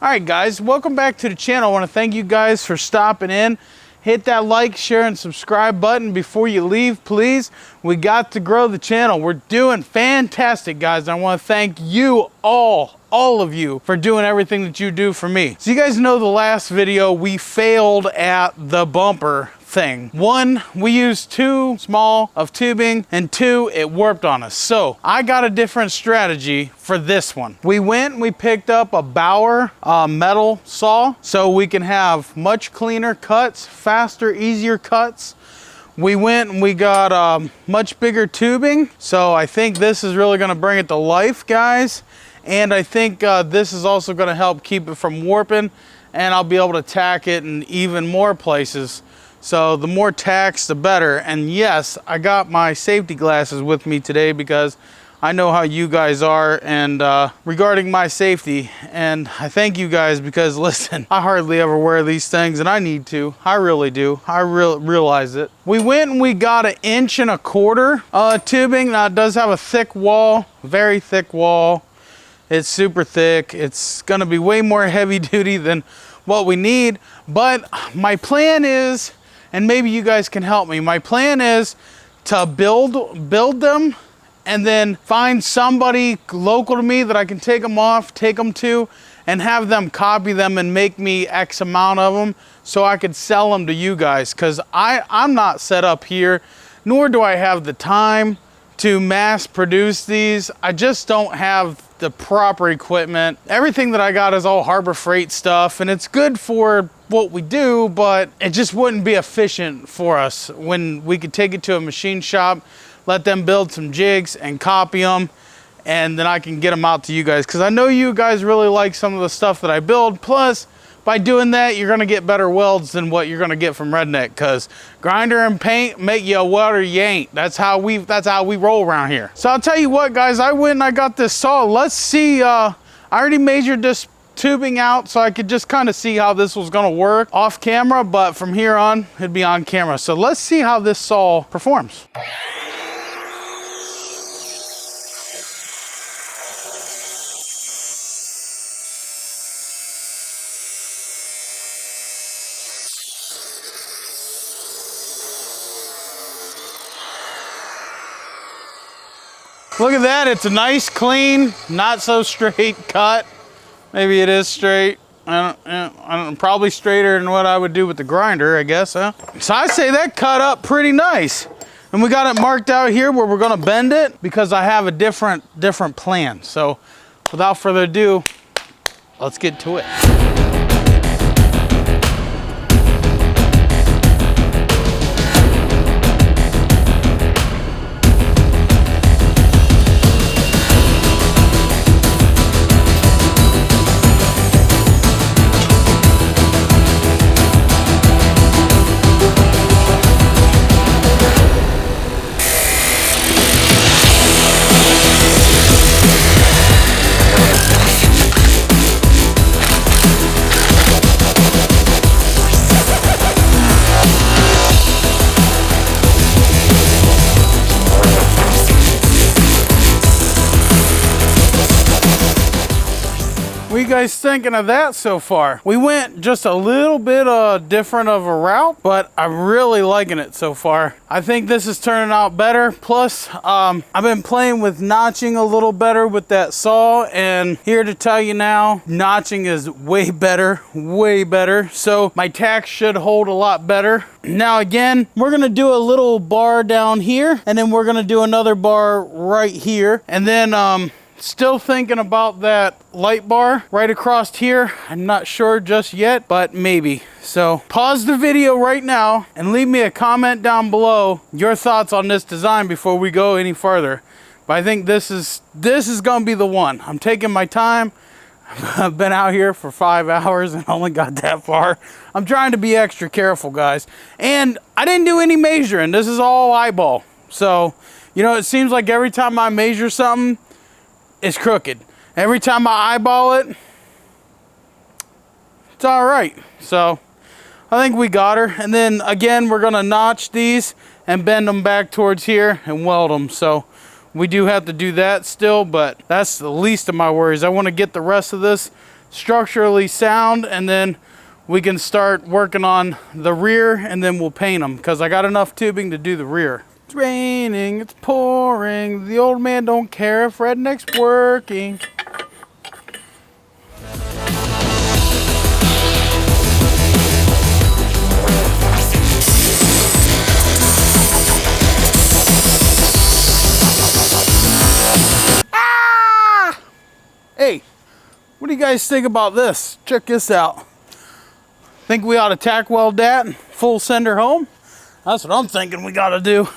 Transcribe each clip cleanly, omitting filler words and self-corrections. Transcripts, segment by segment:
All right, guys, welcome back to the channel. I want to thank you guys for stopping in. Hit that like, share, and subscribe button before you leave, please. We got to grow the channel. We're doing fantastic, guys. I want to thank you all of you for doing everything that you do for me. So you guys know the last video, we failed at the bumper thing. One, we used too small of tubing, and two, it warped on us. So I got a different strategy for this one. We went and we picked up a Bauer metal saw so we can have much cleaner cuts, faster, easier cuts. We went and we got much bigger tubing. So I think this is really gonna bring it to life, guys. And I think this is also gonna help keep it from warping, and I'll be able to tack it in even more places. So the more tacks, the better. And yes, I got my safety glasses with me today because I know how you guys are and regarding my safety. And I thank you guys because listen, I hardly ever wear these things and I need to. I really do. I realize it. We went and we got 1.25 inch tubing. Now it does have a thick wall, very thick wall. It's super thick. It's gonna be way more heavy duty than what we need. But my plan is, and maybe you guys can help me. My plan is to build them and then find somebody local to me that I can take them off, take them to, and have them copy them and make me X amount of them so I could sell them to you guys. Cause I'm not set up here, nor do I have the time to mass produce these. I just don't have the proper equipment. Everything that I got is all Harbor Freight stuff, and it's good for what we do, but it just wouldn't be efficient for us when we could take it to a machine shop, let them build some jigs and copy them, and then I can get them out to you guys. Because I know you guys really like some of the stuff that I build. Plus, by doing that, you're gonna get better welds than what you're gonna get from Redneck, because grinder and paint make you a welder you ain't. That's how we roll around here. So I'll tell you what, guys, I went and I got this saw. Let's see, I already measured this tubing out so I could just kind of see how this was gonna work off camera, but from here on, it'd be on camera. So let's see how this saw performs. Look at that, it's a nice, clean, not so straight cut. Maybe it is straight. I don't, probably straighter than what I would do with the grinder, I guess, huh? So I say that cut up pretty nice. And we got it marked out here where we're gonna bend it because I have a different plan. So without further ado, let's get to it. What are you guys thinking of that so far? We went just a little bit different of a route, but I'm really liking it so far. I think this is turning out better. Plus, I've been playing with notching a little better with that saw, and here to tell you now, notching is way better, way better. So my tack should hold a lot better. Now again, we're gonna do a little bar down here, and then we're gonna do another bar right here, and then still thinking about that light bar right across here. I'm not sure just yet, but maybe. So pause the video right now and leave me a comment down below your thoughts on this design before we go any further. But I think this is gonna be the one. I'm taking my time. I've been out here for 5 hours and only got that far. I'm trying to be extra careful, guys. And I didn't do any measuring. This is all eyeball. So, you know, it seems like every time I measure something, it's crooked. Every time I eyeball it, it's all right. So I think we got her. And then again, we're gonna notch these and bend them back towards here and weld them. So we do have to do that still, but that's the least of my worries. I want to get the rest of this structurally sound, and then we can start working on the rear, and then we'll paint them because I got enough tubing to do the rear. It's raining, it's pouring, the old man don't care if redneck's working. Ah! Hey, what do you guys think about this? Check this out. Think we ought to tack weld that and full send her home? That's what I'm thinking we gotta do.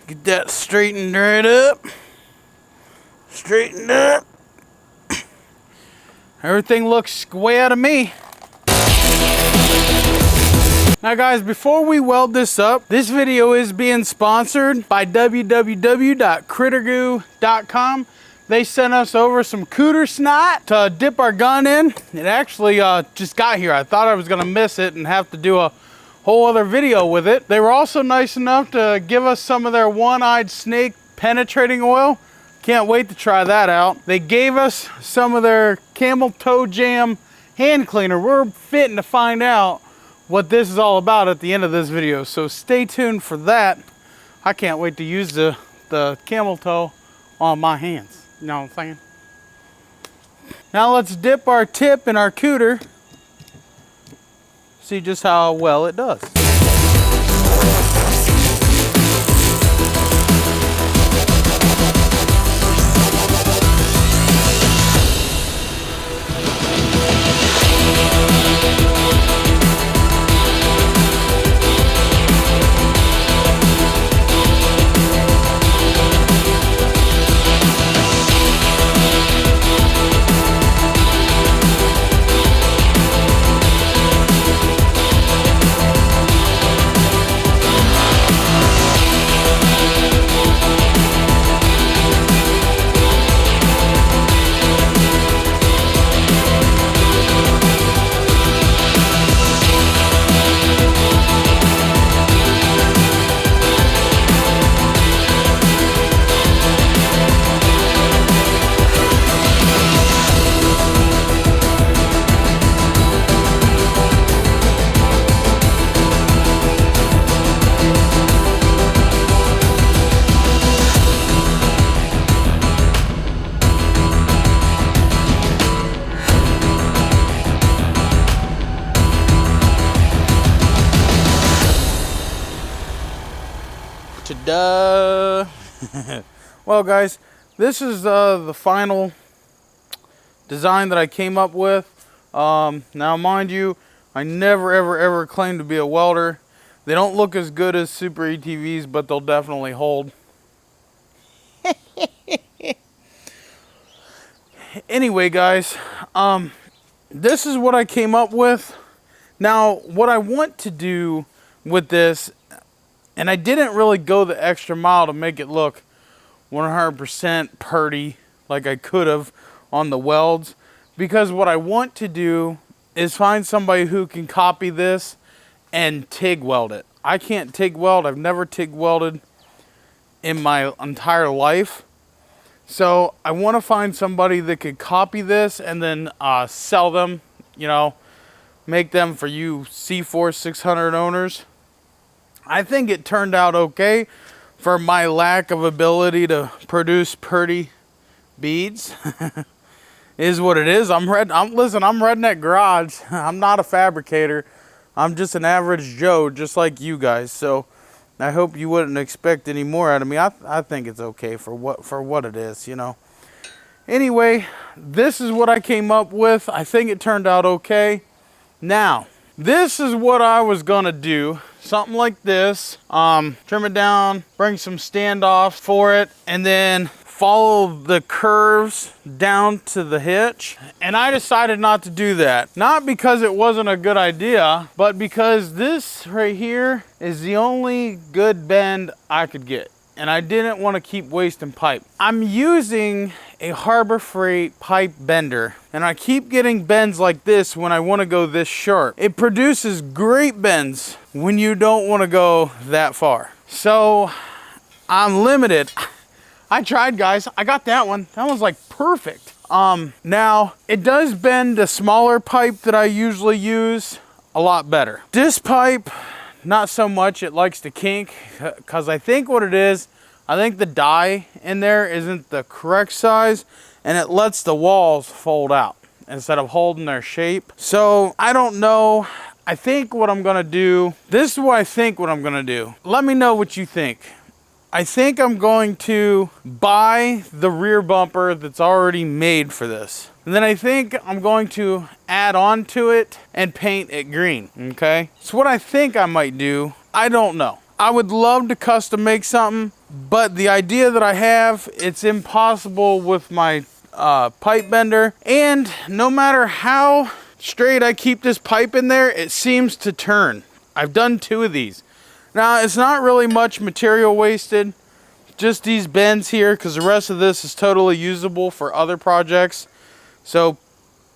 Get that straightened right up. Straightened up. Everything looks square to me. Now guys, before we weld this up, this video is being sponsored by www.crittergoo.com. They sent us over some cooter snot to dip our gun in. It actually just got here. I thought I was gonna miss it and have to do a whole other video with it. They were also nice enough to give us some of their one-eyed snake penetrating oil. Can't wait to try that out. They gave us some of their camel toe jam hand cleaner. We're fitting to find out what this is all about at the end of this video, so stay tuned for that. I can't wait to use the camel toe on my hands. You know what I'm saying? Now let's dip our tip in our cooter. See just how well it does. Ta-da! Well guys, this is the final design that I came up with. Now mind you, I never ever claimed to be a welder. They don't look as good as Super ATVs, but they'll definitely hold. Anyway guys, this is what I came up with. Now what I want to do with this, and I didn't really go the extra mile to make it look 100% purty like I could have on the welds, because what I want to do is find somebody who can copy this and TIG weld it. I can't TIG weld. I've never TIG welded in my entire life. So I want to find somebody that could copy this and then sell them, you know, make them for you CForce 600 owners. I think it turned out okay for my lack of ability to produce pretty beads. Is what it is. Listen, I'm Redneck Garage. I'm not a fabricator. I'm just an average Joe, just like you guys. So I hope you wouldn't expect any more out of me. I think it's okay for what it is, you know. Anyway, this is what I came up with. I think it turned out okay. Now, this is what I was gonna do. Something like this. Trim it down, bring some standoffs for it, and then follow the curves down to the hitch. And I decided not to do that. Not because it wasn't a good idea, but because this right here is the only good bend I could get. And I didn't want to keep wasting pipe. I'm using a Harbor Freight pipe bender, and I keep getting bends like this when I want to go this sharp. It produces great bends when you don't want to go that far. So I'm limited. I tried, guys. I got that one. That one's like perfect. Now it does bend the smaller pipe that I usually use a lot better. This pipe, not so much. It likes to kink because I think what it is, I think the die in there isn't the correct size and it lets the walls fold out instead of holding their shape. So I don't know. I think what I'm gonna do, this is what I think what I'm gonna do. Let me know what you think. I think I'm going to buy the rear bumper that's already made for this. And then I think I'm going to add on to it and paint it green, okay? So what I think I might do, I don't know. I would love to custom make something, but the idea that I have, it's impossible with my pipe bender. And no matter how straight I keep this pipe in there, it seems to turn. I've done 2 of these. Now, it's not really much material wasted, just these bends here, because the rest of this is totally usable for other projects. So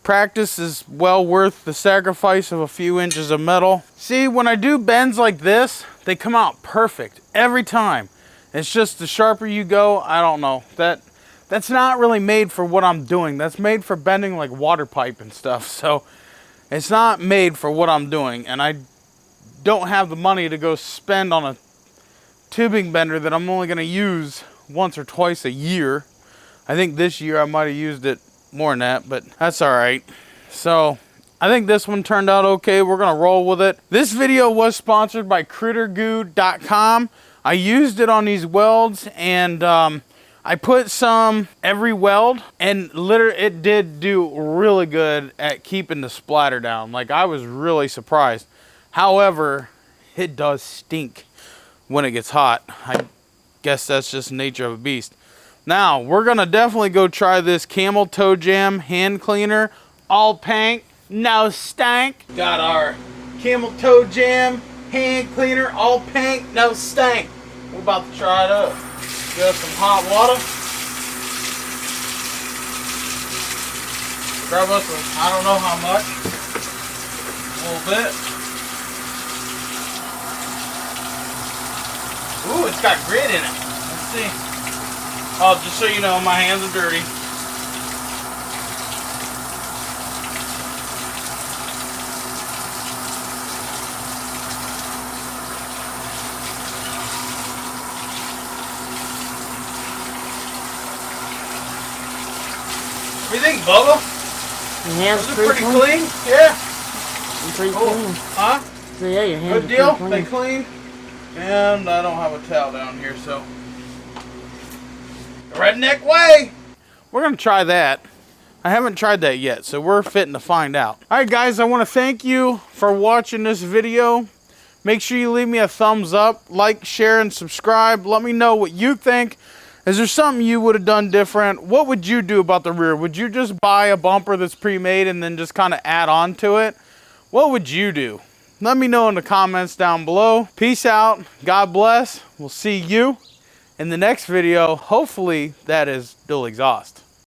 practice is well worth the sacrifice of a few inches of metal. See, when I do bends like this, they come out perfect every time. It's just the sharper you go, I don't know. That's not really made for what I'm doing. That's made for bending like water pipe and stuff. So it's not made for what I'm doing, and I don't have the money to go spend on a tubing bender that I'm only going to use once or twice a year. I think this year I might have used it more than that, but that's all right. So I think this one turned out okay. We're going to roll with it. This video was sponsored by crittergoo.com. I used it on these welds, and I put some every weld, and literally it did do really good at keeping the splatter down. Like, I was really surprised. However, it does stink when it gets hot. I guess that's just the nature of a beast. Now, we're going to definitely go try this Camel Toe Jam hand cleaner. All paint, no stank. Got our Camel Toe Jam hand cleaner, all paint, no stank. We're about to try it up. Got some hot water. Grab us some, I don't know how much. A little bit. Ooh, it's got grit in it. Let's see. Oh, just so you know, my hands are dirty. What do you think, Bubba? Your hands Those are pretty clean. Yeah. Pretty clean. Huh? So yeah, your hands Good deal. clean. They clean. And I don't have a towel down here, so the redneck way. We're gonna try that. I haven't tried that yet, so we're fitting to find out. All right, guys, I want to thank you for watching this video. Make sure you leave me a thumbs up, like, share, and subscribe. Let me know what you think. Is there something you would have done different? What would you do about the rear? Would you just buy a bumper that's pre-made and then just kind of add on to it? What would you do? Let me know in the comments down below. Peace out. God bless. We'll see you in the next video. Hopefully that is dual exhaust.